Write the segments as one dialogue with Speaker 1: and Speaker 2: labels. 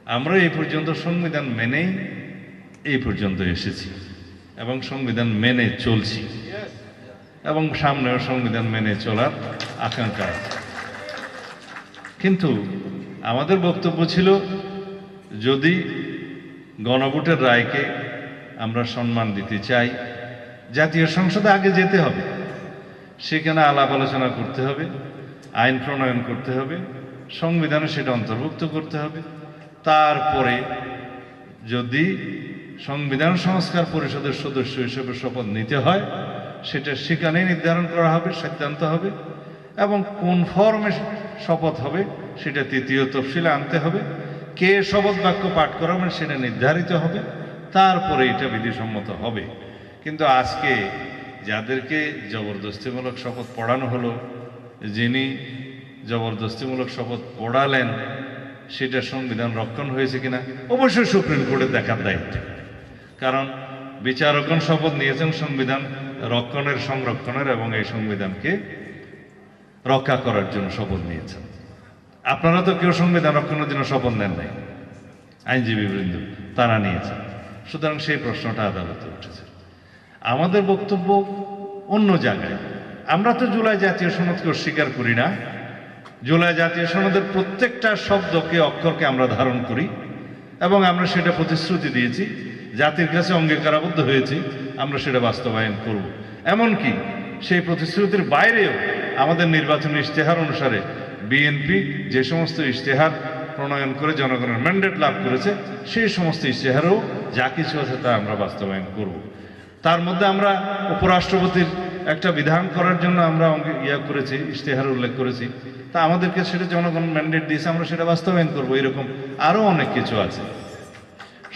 Speaker 1: আমরা এই পর্যন্ত সংবিধান মেনেই এই পর্যন্ত এসেছি এবং সংবিধান মেনে চলছি এবং সামনেও সংবিধান মেনে চলার আকাঙ্ক্ষা আছে। কিন্তু আমাদের বক্তব্য ছিল, যদি গণভোটের রায়কে আমরা সম্মান দিতে চাই, জাতীয় সংসদে আগে যেতে হবে, সেখানে আলাপ আলোচনা করতে হবে, আইন প্রণয়ন করতে হবে, সংবিধানে সেটা অন্তর্ভুক্ত করতে হবে। তারপরে যদি সংবিধান সংস্কার পরিষদের সদস্য হিসেবে শপথ নিতে হয়, সেটা সেখানেই নির্ধারণ করা হবে, সিদ্ধান্ত হবে, এবং কোন ফর্মে শপথ হবে সেটা তৃতীয় তফসিলে আনতে হবে। কে শপথ বাক্য পাঠ করাবেন সেটা নির্ধারিত হবে, তারপরে এটা বিধিসম্মত হবে। কিন্তু আজকে যাদেরকে জবরদস্তিমূলক শপথ পড়ানো হলো, যিনি জবরদস্তিমূলক শপথ পড়ালেন, সেটা সংবিধান রক্ষণ হয়েছে কিনা অবশ্যই সুপ্রিম কোর্টের দেখার দায়িত্ব। কারণ বিচারকগণ শপথ নিয়েছেন সংবিধান রক্ষণের, সংরক্ষণের এবং এই সংবিধানকে রক্ষা করার জন্য শপথ নিয়েছেন। আপনারা তো কেউ সংবিধান রক্ষণের জন্য শপথ নেন নাই, আইনজীবী বৃন্দ তারা নিয়েছেন। সুতরাং সেই প্রশ্নটা আদালতে উঠেছে। আমাদের বক্তব্য অন্য জায়গায়। আমরা তো জুলাই জাতীয় সনদকে অস্বীকার করি না। জুলাই জাতীয় সনদের প্রত্যেকটা শব্দকে, অক্ষরকে আমরা ধারণ করি এবং আমরা সেটা প্রতিশ্রুতি দিয়েছি, জাতির কাছে অঙ্গীকারাবদ্ধ হয়েছি, আমরা সেটা বাস্তবায়ন করব। এমনকি সেই প্রতিশ্রুতির বাইরেও আমাদের নির্বাচনী ইশতেহার অনুসারে বিএনপি যে সমস্ত ইশতেহার প্রণয়ন করে জনগণের ম্যান্ডেট লাভ করেছে, সেই সমস্ত ইশতেহারেও যা কিছু আছে তা আমরা বাস্তবায়ন করব। তার মধ্যে আমরা উপরাষ্ট্রপতির একটা বিধান করার জন্য আমরা করেছি, ইশতেহার উল্লেখ করেছি। তা আমাদেরকে সেটা জনগণ ম্যান্ডেট দিয়েছে, আমরা সেটা বাস্তবায়ন করব। এরকম আরও অনেক কিছু আছে।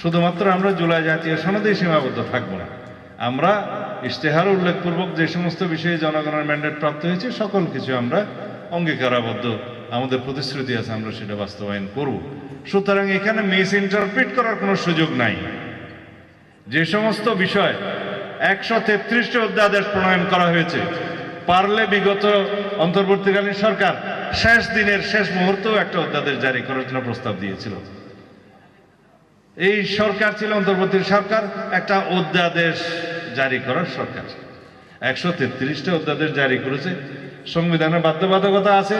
Speaker 1: শুধুমাত্র আমরা জুলাই জাতীয় সনদেই সীমাবদ্ধ থাকবো না। আমরা ইশতেহার উল্লেখপূর্বক যে সমস্ত বিষয়ে জনগণের ম্যান্ডেট প্রাপ্ত হয়েছে, সকল কিছু আমরা অঙ্গীকারাবদ্ধ, আমাদের প্রতিশ্রুতি আছে, আমরা সেটা বাস্তবায়ন করব। সুতরাং এখানে মিস ইন্টারপ্রিট করার কোনো সুযোগ নাই। যে সমস্ত বিষয় 133টি অধ্যাদেশ প্রণয়ন করা হয়েছে, পারলে বিগত অন্তর্বর্তীকালীন সরকার শেষ দিনের শেষ মুহূর্তেও একটা অধ্যাদেশ জারি করার জন্য প্রস্তাব দিয়েছিল। এই সরকার ছিল অন্তর্বর্তী সরকার, একটা অধ্যাদেশ জারি করার সরকার। 133টা অধ্যাদেশ জারি করেছে। সংবিধানের বাধ্যবাধকতা আছে,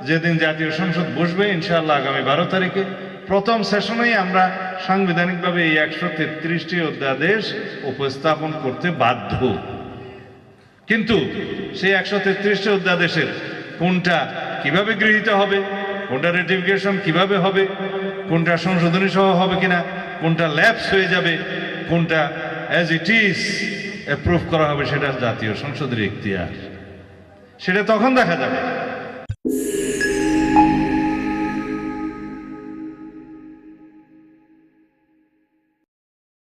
Speaker 1: যেদিন জাতীয় সংসদ বসবে ইনশাআল্লাহ আগামী 12 তারিখে, প্রথম সেশনেই আমরা সাংবিধানিকভাবে এই 133টি অধ্যাদেশ উপস্থাপন করতে বাধ্য। কিন্তু সেই 133টি অধ্যাদেশের কোনটা কিভাবে গৃহীত হবে, কোনটা রেটিফিকেশন কিভাবে হবে, কোনটা সংশোধনী সহ হবে কিনা, কোনটা ল্যাপস হয়ে যাবে, কোনটা অ্যাজ ইট ইজ অ্যাপ্রুভ করা হবে, সেটা জাতীয় সংসদের ইখতিয়ার। সেটা তখন দেখা যাবে।